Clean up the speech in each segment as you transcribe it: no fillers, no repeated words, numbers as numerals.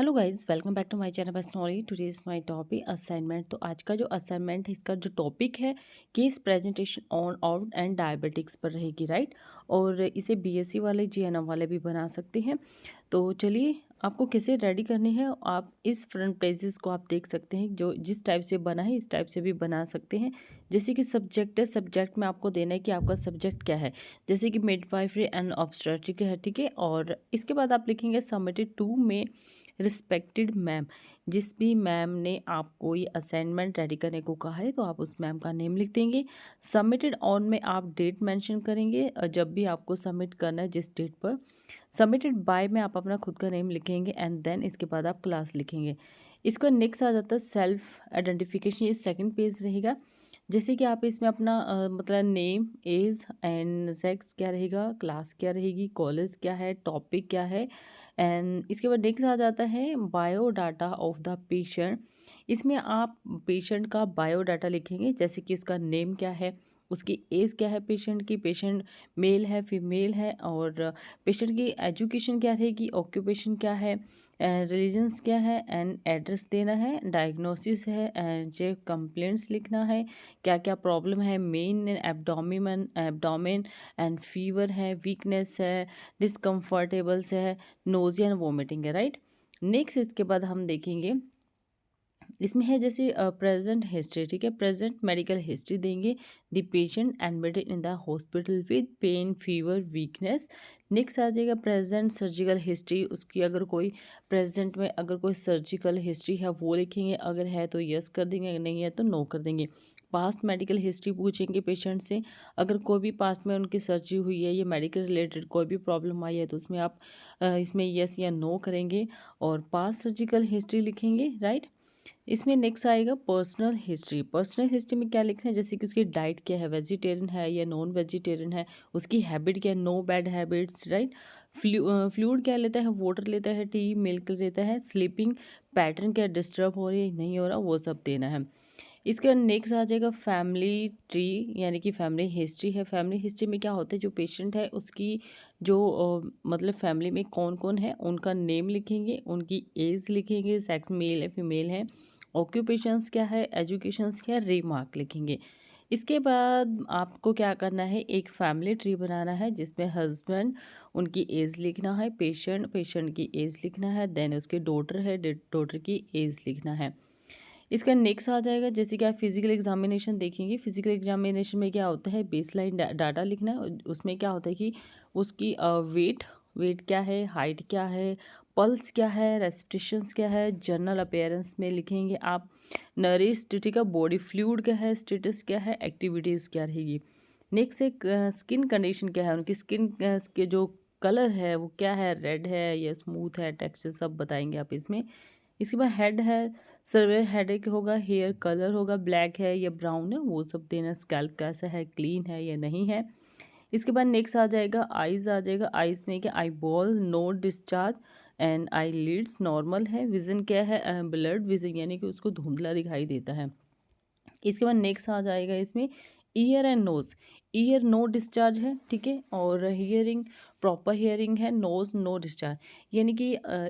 Hello guys, welcome back to my channel बस knowledge. Today is my topic assignment. तो आज का जो असाइनमेंट है, इसका जो टॉपिक है case presentation on out and diabetics पर रहेगी, राइट। और इसे बीएससी वाले जीएनएम वाले भी बना सकते हैं। तो चलिए, आपको कैसे रेडी करनी है, आप इस फ्रंट पेजेस को आप देख सकते हैं। जो जिस टाइप से बना है इस टाइप से भी बना सकते हैं। जैसे कि सब्जेक्ट है, सब्जेक्ट में आपको देना है कि आपका सब्जेक्ट क्या है। जैसे कि मिडवाइफरी एंड ऑब्स्टेट्रिक है, ठीक है। और इसके बाद आप लिखेंगे सबमिटेड टू में रिस्पेक्टेड मैम। जिस भी मैम ने आपको ये असाइनमेंट रेडी करने को कहा है तो आप उस मैम का नेम लिख देंगे। सबमिटेड ऑन में आप डेट मेंशन करेंगे, जब भी आपको सबमिट करना है जिस डेट पर। सबमिटेड बाय में आप अपना खुद का नेम लिखेंगे एंड देन इसके बाद आप क्लास लिखेंगे। इसका नेक्स्ट आ जाता है सेल्फ आइडेंटिफिकेशन। ये सेकंड पेज रहेगा। जैसे कि आप इसमें अपना मतलब नेम, एज एंड सेक्स क्या रहेगा, क्लास क्या रहेगी, कॉलेज क्या है, टॉपिक क्या है। एंड इसके बाद नेक्स्ट आ जाता है बायोडाटा ऑफ द पेशेंट। इसमें आप पेशेंट का बायोडाटा लिखेंगे, जैसे कि उसका नेम क्या है, उसकी एज क्या है पेशेंट की, पेशेंट मेल है फीमेल है, और पेशेंट की एजुकेशन क्या रहेगी, ऑक्यूपेशन क्या है, रिलीजन्स क्या है, एंड एड्रेस देना है, डायग्नोसिस है, एंड जो कंप्लेंट्स लिखना है, क्या क्या प्रॉब्लम है, मेन एब्डोमेन एंड फीवर है, वीकनेस है, डिस्कम्फर्टेबल्स है, नोजिया एंड वोमिटिंग है, राइट। नेक्स्ट इसके बाद हम देखेंगे, इसमें है जैसे प्रेजेंट हिस्ट्री, ठीक है। प्रेजेंट मेडिकल हिस्ट्री देंगे। The patient admitted in the hospital with pain fever weakness. Next आ जाएगा प्रेजेंट सर्जिकल हिस्ट्री। उसकी अगर कोई प्रेजेंट में अगर कोई सर्जिकल हिस्ट्री है वो लिखेंगे, अगर है तो यस कर देंगे, अगर नहीं है तो नो कर देंगे। पास्ट मेडिकल हिस्ट्री पूछेंगे पेशेंट से, अगर कोई भी पास्ट में उनकी सर्जरी हुई है या मेडिकल रिलेटेड कोई भी प्रॉब्लम आई है तो उसमें आप इसमें यस या नो करेंगे और पास्ट सर्जिकल हिस्ट्री लिखेंगे, राइट। इसमें नेक्स्ट आएगा पर्सनल हिस्ट्री। पर्सनल हिस्ट्री में क्या लिखना है, जैसे कि उसकी डाइट क्या है, वेजिटेरियन है या नॉन वेजिटेरियन है, उसकी हैबिट क्या है, no bad habits, right. Fluid क्या लेता है, वाटर लेता है, टी मिल्क लेता है, स्लीपिंग पैटर्न क्या डिस्टर्ब हो रही है नहीं हो रहा, वो सब देना है। इसका नेक्स्ट आ जाएगा फैमिली ट्री, यानी कि फैमिली हिस्ट्री है। फैमिली हिस्ट्री में क्या होता है, जो पेशेंट है उसकी जो मतलब फैमिली में कौन कौन है उनका नेम लिखेंगे, उनकी एज लिखेंगे, सेक्स मेल है फीमेल है, ऑक्यूपेशंस क्या है, एजुकेशंस क्या है, रिमार्क लिखेंगे। इसके बाद आपको क्या करना है, एक फैमिली ट्री बनाना है जिसमें हस्बैंड, उनकी एज लिखना है, पेशेंट की एज लिखना है, देन उसके डॉटर है, डॉटर की एज लिखना है। इसका नेक्स्ट आ जाएगा, जैसे कि आप फिजिकल एग्जामिनेशन देखेंगे। फिजिकल एग्जामिनेशन में क्या होता है, बेसलाइन डाटा लिखना है। उसमें क्या होता है कि उसकी वेट वेट क्या है, हाइट क्या है, पल्स क्या है, रेस्पिरेशंस क्या है, जनरल अपीयरेंस में लिखेंगे आप, नरिश, ठीक है, बॉडी फ्लूइड क्या है, स्टेटस क्या है, एक्टिविटीज़ क्या रहेगी। नेक्स्ट एक स्किन कंडीशन क्या है, उनकी स्किन के जो कलर है वो क्या है, रेड है या स्मूथ है, टेक्सचर सब बताएंगे आप इसमें। इसके बाद हेड है, सर्वे हेडेक होगा, हेयर कलर होगा, ब्लैक है या ब्राउन है, वो सब देना। स्कैल्प कैसा है, क्लीन है या नहीं है। इसके बाद नेक्स्ट आ जाएगा आइज़। आ जाएगा आइज़ में क्या, eyeball no discharge and eyelids normal है। विजन क्या है, ब्लड विजन, यानी कि उसको धुंधला दिखाई देता है। इसके बाद नेक्स्ट आ जाएगा इसमें ear and nose. Ear no discharge है, ठीक है, और हियरिंग प्रॉपर हियरिंग है, नोज नो डिस्चार्ज, यानी कि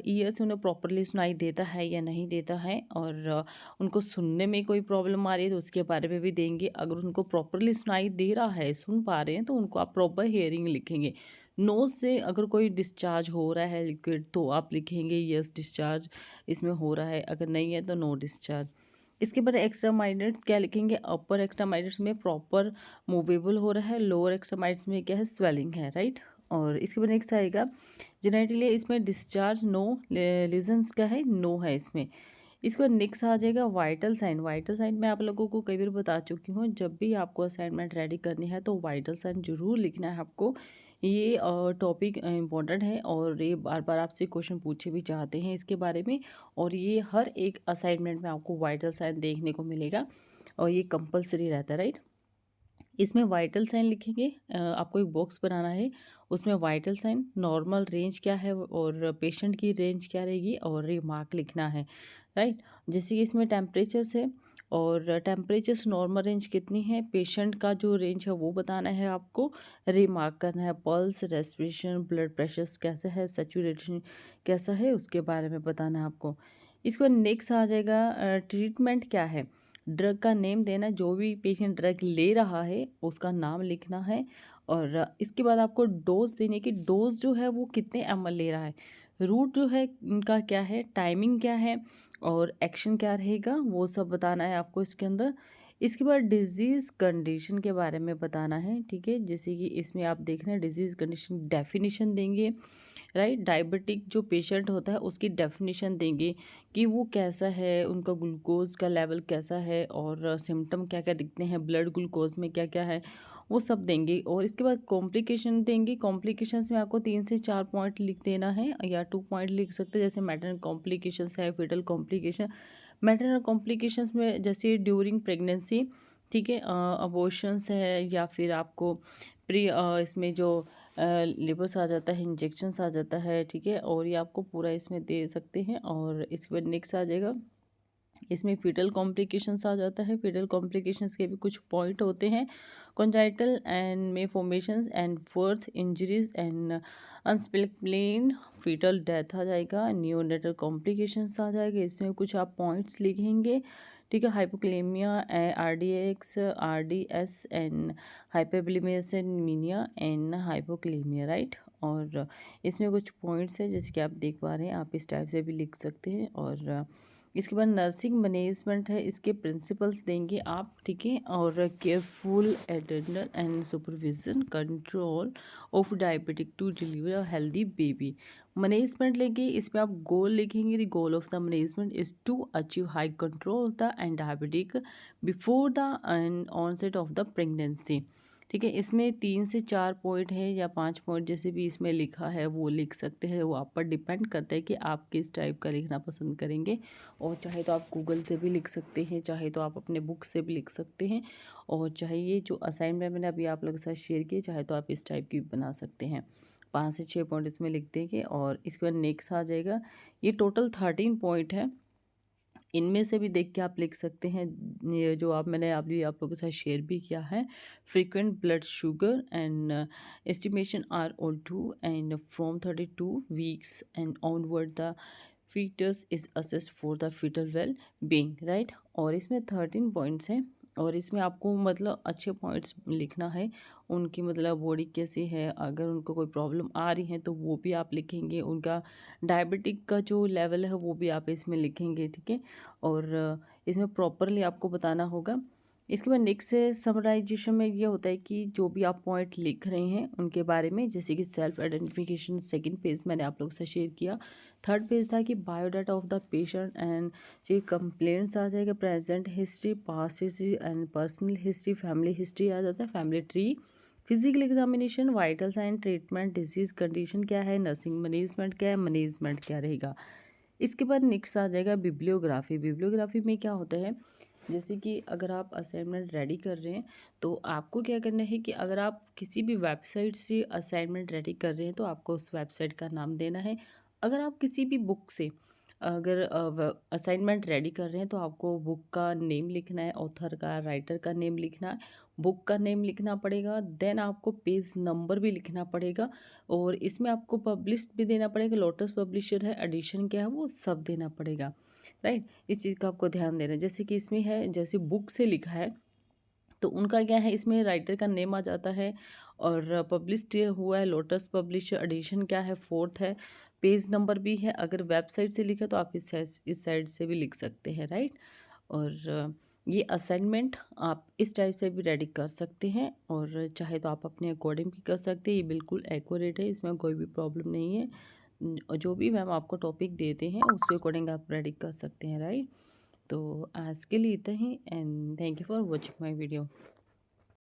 ईयर से उन्हें प्रॉपरली सुनाई देता है या नहीं देता है, और उनको सुनने में कोई प्रॉब्लम आ रही है तो उसके बारे में भी देंगे। अगर उनको प्रॉपरली सुनाई दे रहा है, सुन पा रहे हैं, तो उनको आप प्रॉपर हियरिंग लिखेंगे। नोज से अगर कोई डिस्चार्ज हो रहा है लिक्विड तो आप लिखेंगे यस डिस्चार्ज इसमें हो रहा है, अगर नहीं है तो नो डिस्चार्ज। इसके बाद एक्स्ट्रा माइनट्स क्या लिखेंगे, अपर एक्स्ट्रा माइनट्स में प्रॉपर मूवेबल हो रहा है, लोअर एक्स्ट्रा माइनट्स में क्या है, स्वेलिंग है, राइट। और इसके बाद नेक्स्ट आएगा जेनेटिली, इसमें डिस्चार्ज नो, लीजन्स क्या है, नो है इसमें। इसके बाद नेक्स्ट आ जाएगा वाइटल साइन। वाइटल साइन मैं आप लोगों को कई बार बता चुकी हूँ, जब भी आपको असाइनमेंट रेडी करनी है तो वाइटल साइन जरूर लिखना है आपको। ये टॉपिक इम्पोर्टेंट है और ये बार बार आपसे क्वेश्चन पूछे भी चाहते हैं इसके बारे में, और ये हर एक असाइनमेंट में आपको वाइटल साइन देखने को मिलेगा और ये कंपलसरी रहता है, राइट। इसमें वाइटल साइन लिखेंगे, आपको एक बॉक्स बनाना है, उसमें वाइटल साइन, नॉर्मल रेंज क्या है और पेशेंट की रेंज क्या रहेगी, और रिमार्क लिखना है, राइट। जैसे कि इसमें टेम्परेचर से और टेम्परेचर से नॉर्मल रेंज कितनी है, पेशेंट का जो रेंज है वो बताना है आपको, रिमार्क करना है, पल्स, रेस्पिरेशन, ब्लड प्रेशर कैसा है, सेचुरेशन कैसा है, उसके बारे में बताना है आपको। इसके बाद नेक्स्ट आ जाएगा ट्रीटमेंट क्या है, ड्रग का नेम देना, जो भी पेशेंट ड्रग ले रहा है उसका नाम लिखना है। और इसके बाद आपको डोज देने की, डोज जो है वो कितने ml ले रहा है, रूट जो है उनका क्या है, टाइमिंग क्या है और एक्शन क्या रहेगा, वो सब बताना है आपको इसके अंदर। इसके बाद डिजीज़ कंडीशन के बारे में बताना है, ठीक है, जैसे कि इसमें आप देख रहे हैं डिजीज़ कंडीशन डेफिनेशन देंगे, राइट। डायबिटिक जो पेशेंट होता है उसकी डेफिनेशन देंगे कि वो कैसा है, उनका ग्लूकोज का लेवल कैसा है और सिम्टम क्या क्या दिखते हैं, ब्लड ग्लूकोज में क्या क्या है, वो सब देंगे। और इसके बाद कॉम्प्लिकेशन देंगे, कॉम्प्लिकेशंस में आपको 3 से 4 पॉइंट लिख देना है या 2 पॉइंट लिख सकते हैं, जैसे मैटरनल कॉम्प्लिकेशंस है, फेटल कॉम्प्लिकेशन। मैटरनल कॉम्प्लिकेशंस में जैसे ड्यूरिंग प्रेगनेंसी, ठीक है, अबॉर्शंस है, या फिर आपको प्री इसमें जो लिवर्स आ जाता है, इंजेक्शंस आ जाता है, ठीक है, और ये आपको पूरा इसमें दे सकते हैं। और इसके बाद नेक्स्ट आ जाएगा, इसमें फीटल कॉम्प्लिकेशंस आ जाता है, फीटल कॉम्प्लिकेशंस के भी कुछ पॉइंट होते हैं, congenital and malformations and birth injuries and unexpected fetal death आ जाएगा, नियोनेटल कॉम्प्लिकेशंस आ जाएगा, इसमें कुछ आप पॉइंट्स लिखेंगे, ठीक है, hypokalaemia, RDX, RDS and hypovolaemia and hypokalaemia, right. और इसमें कुछ पॉइंट्स है जैसे कि आप देख पा रहे हैं, आप इस टाइप से भी लिख सकते हैं। और इसके बाद नर्सिंग मैनेजमेंट है, इसके प्रिंसिपल्स देंगे आप, ठीक है, और careful attendance and supervision control of diabetic to deliver a healthy baby. Management लेंगे, इसमें आप गोल लिखेंगे, the goal of the management is to achieve high control of the and diabetic before the onset of the pregnancy, ठीक है। इसमें 3 से 4 point है या 5 पॉइंट जैसे भी इसमें लिखा है वो लिख सकते हैं, वो आप पर डिपेंड करता है कि आप किस टाइप का लिखना पसंद करेंगे। और चाहे तो आप गूगल से भी लिख सकते हैं, चाहे तो आप अपने बुक से भी लिख सकते हैं, और चाहे ये जो असाइनमेंट मैंने अभी आप लोगों के साथ शेयर किए, चाहे तो आप इस टाइप की भी बना सकते हैं। 5 से 6 पॉइंट इसमें लिख देंगे। और इसके बाद नेक्स्ट आ जाएगा, ये टोटल 13 पॉइंट है, इनमें से भी देख के आप लिख सकते हैं, ये जो मैंने अभी आप लोगों के साथ शेयर भी किया है, frequent blood sugar and estimation RO2 and from 32 weeks and onward the fetus is assessed for the fetal well being, right. और इसमें 13 पॉइंट्स हैं, और इसमें आपको मतलब अच्छे पॉइंट्स लिखना है, उनकी मतलब बॉडी कैसी है, अगर उनको कोई प्रॉब्लम आ रही है तो वो भी आप लिखेंगे, उनका डायबिटिक का जो लेवल है वो भी आप इसमें लिखेंगे, ठीक है। और इसमें प्रॉपरली आपको बताना होगा। इसके बाद नेक्स्ट से समराइजेशन में ये होता है कि जो भी आप पॉइंट लिख रहे हैं उनके बारे में, जैसे कि सेल्फ आइडेंटिफिकेशन, सेकंड पेज मैंने आप लोगों से शेयर किया। थर्ड पेज था कि biodata of the patient and जो कंप्लेंट्स आ जाएगा, present history, past history and personal history, family history आ जाता है, family tree, physical examination, vital sign, treatment, disease condition क्या है, नर्सिंग मैनेजमेंट क्या है, मैनेजमेंट क्या रहेगा। इसके बाद नेक्स्ट आ जाएगा बिब्लियोग्राफी। बिब्लियोग्राफी में क्या होता है, जैसे कि अगर आप असाइनमेंट रेडी कर रहे हैं तो आपको क्या करना है कि अगर आप किसी भी वेबसाइट से असाइनमेंट रेडी कर रहे हैं तो आपको उस वेबसाइट का नाम देना है। अगर आप किसी भी बुक से अगर असाइनमेंट रेडी कर रहे हैं तो आपको बुक का नेम लिखना है, ऑथर का, राइटर का नेम लिखना है, बुक का नेम लिखना पड़ेगा, देन आपको पेज नंबर भी लिखना पड़ेगा, और इसमें आपको पब्लिश्ड भी देना पड़ेगा, लोटस पब्लिशर है, एडिशन क्या है, वो सब देना पड़ेगा, राइट। इस चीज़ का आपको ध्यान देना है। जैसे कि इसमें है, जैसे बुक से लिखा है तो उनका क्या है, इसमें राइटर का नेम आ जाता है, और पब्लिश्ड हुआ है लोटस पब्लिशर, एडिशन क्या है, फोर्थ है, पेज नंबर भी है। अगर वेबसाइट से लिखा तो आप इस साइड से भी लिख सकते हैं, राइट। और ये असाइनमेंट आप इस टाइप से भी रेडी कर सकते हैं, और चाहे तो आप अपने अकॉर्डिंग भी कर सकते हैं, ये बिल्कुल एक्यूरेट है, इसमें कोई भी प्रॉब्लम नहीं है। जो भी मैम आपको टॉपिक देते हैं उसके अकॉर्डिंग आप रेडी कर सकते हैं, राइट। तो आज के लिए इतना ही, and thank you for watching my video.